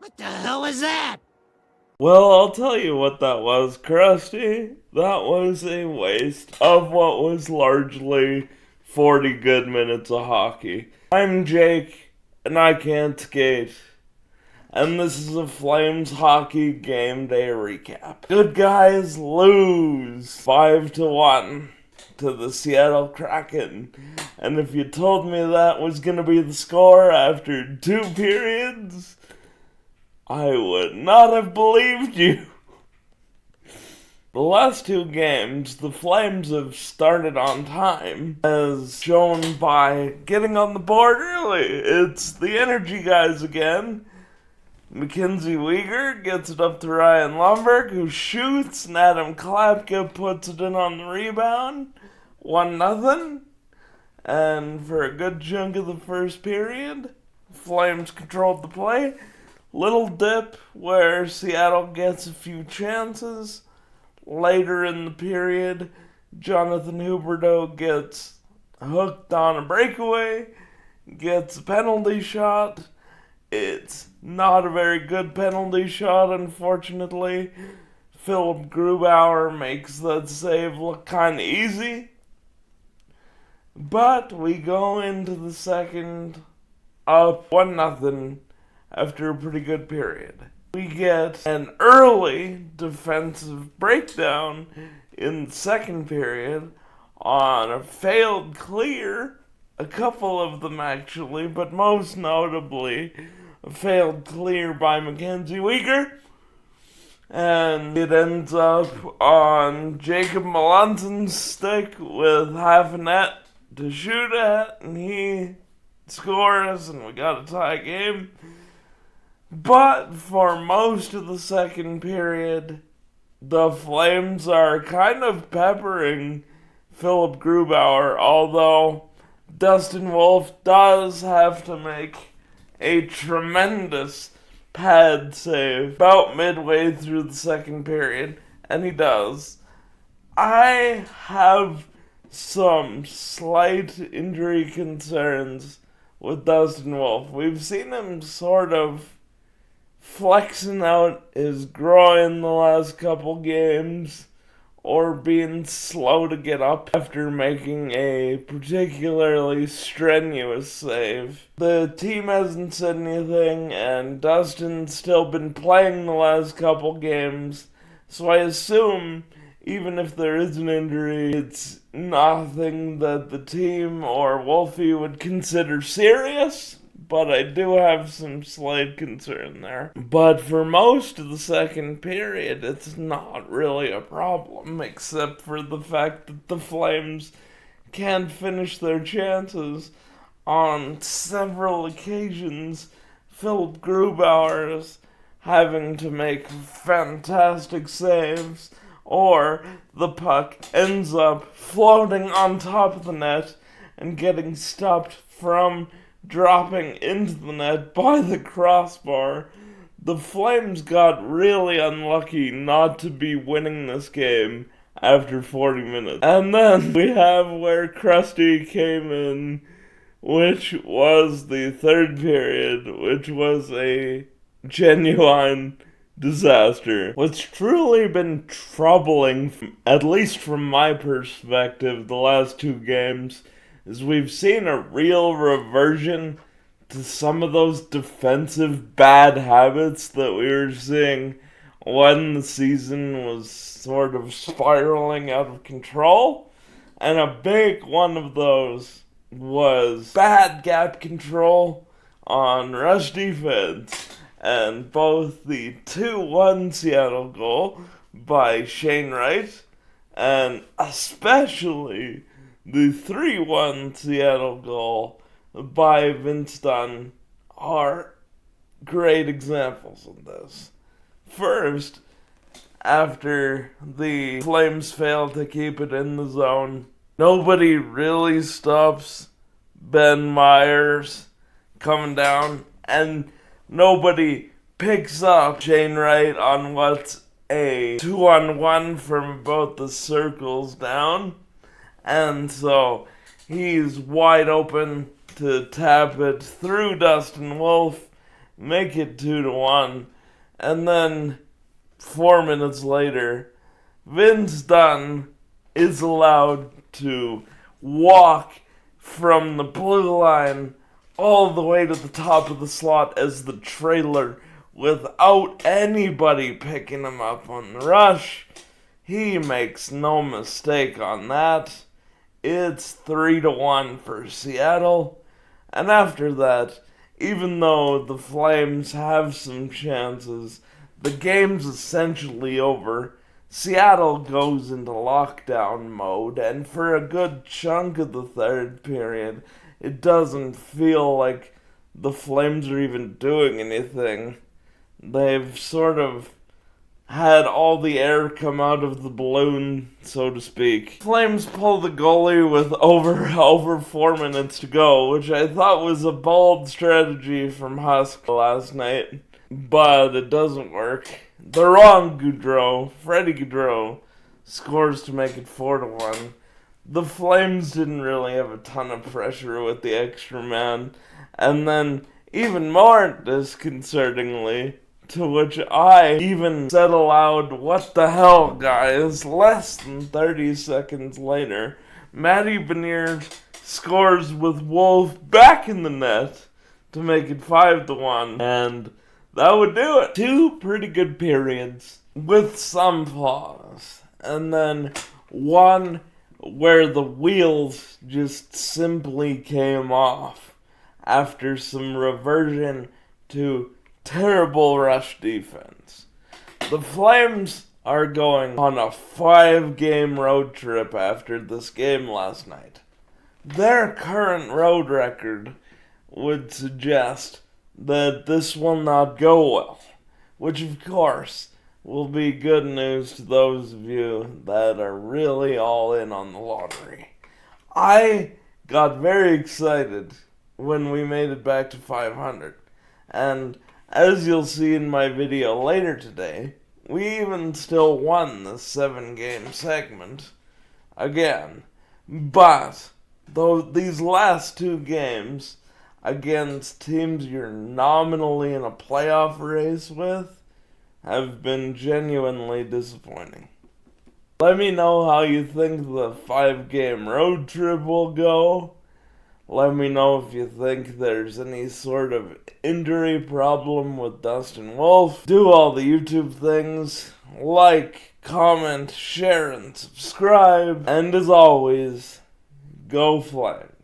What the hell was that? Well, I'll tell you what that was, Krusty. That was a waste of what was largely 40 good minutes of hockey. I'm Jake, and I can't skate. And this is a Flames hockey game day recap. Good guys lose 5-1 to the Seattle Kraken. And if you told me that was going to be the score after 2 periods, I would not have believed you. The last 2 games, the Flames have started on time, as shown by getting on the board early. It's the energy guys again. Mackenzie Weegar gets it up to Ryan Lundberg, who shoots, and Adam Klapka puts it in on the rebound. 1-0. And for a good chunk of the first period, Flames controlled the play. Little dip where Seattle gets a few chances. Later in the period, Jonathan Huberdeau gets hooked on a breakaway, gets a penalty shot. It's not a very good penalty shot, unfortunately. Philip Grubauer makes that save look kind of easy. But we go into the second up 1-0 after a pretty good period. We get an early defensive breakdown in the second period on a failed clear, a couple of them actually, but most notably a failed clear by Mackenzie Weegar. And it ends up on Jacob Melansson's stick with half a net to shoot at, and he scores, and we got a tie game. But for most of the second period, the Flames are kind of peppering Philip Grubauer, although Dustin Wolf does have to make a tremendous pad save about midway through the second period, and he does. I have some slight injury concerns with Dustin Wolf. We've seen him sort of flexing out his groin the last couple games, or being slow to get up after making a particularly strenuous save. The team hasn't said anything, and Dustin's still been playing the last couple games, so I assume even if there is an injury, it's nothing that the team or Wolfie would consider serious. But I do have some slight concern there. But for most of the second period, it's not really a problem, except for the fact that the Flames can't finish their chances. On several occasions, Philip Grubauer is having to make fantastic saves, or the puck ends up floating on top of the net and getting stopped from dropping into the net by the crossbar. The Flames got really unlucky not to be winning this game after 40 minutes. And then we have where Krusty came in, which was the third period, which was a genuine disaster. What's truly been troubling, at least from my perspective, the last 2 games, is we've seen a real reversion to some of those defensive bad habits that we were seeing when the season was sort of spiraling out of control. And a big one of those was bad gap control on rush defense. And both the 2-1 Seattle goal by Shane Wright, and especially the 3-1 Seattle goal by Vince Dunn, are great examples of this. First, after the Flames fail to keep it in the zone, nobody really stops Ben Myers coming down, and nobody picks up Shane Wright on what's a 2-on-1 from about the circles down. And so he's wide open to tap it through Dustin Wolf, make it 2-1, and then 4 minutes later, Vince Dunn is allowed to walk from the blue line all the way to the top of the slot as the trailer without anybody picking him up on the rush. He makes no mistake on that. It's 3-1 for Seattle. And after that, even though the Flames have some chances, the game's essentially over. Seattle goes into lockdown mode, and for a good chunk of the third period, it doesn't feel like the Flames are even doing anything. They've sort of had all the air come out of the balloon, so to speak. Flames pull the goalie with over 4 minutes to go, which I thought was a bold strategy from Husk last night, but it doesn't work. The wrong Gaudreau, Freddie Gaudreau, scores to make it 4-1. The Flames didn't really have a ton of pressure with the extra man, and then even more disconcertingly, to which I even said aloud, "What the hell, guys?" Less than 30 seconds later, Matty Beniers scores with Wolf back in the net to make it 5-1, and that would do it. 2 pretty good periods with some flaws, and then one where the wheels just simply came off after some reversion to terrible rush defense. The Flames are going on a 5-game road trip after this game last night. Their current road record would suggest that this will not go well, which of course will be good news to those of you that are really all in on the lottery. I got very excited when we made it back to 500, and as you'll see in my video later today, we even still won the 7-game segment again. But though these last 2 games against teams you're nominally in a playoff race with have been genuinely disappointing. Let me know how you think the 5-game road trip will go. Let me know if you think there's any sort of injury problem with Dustin Wolf. Do all the YouTube things. Like, comment, share, and subscribe. And as always, go Flames.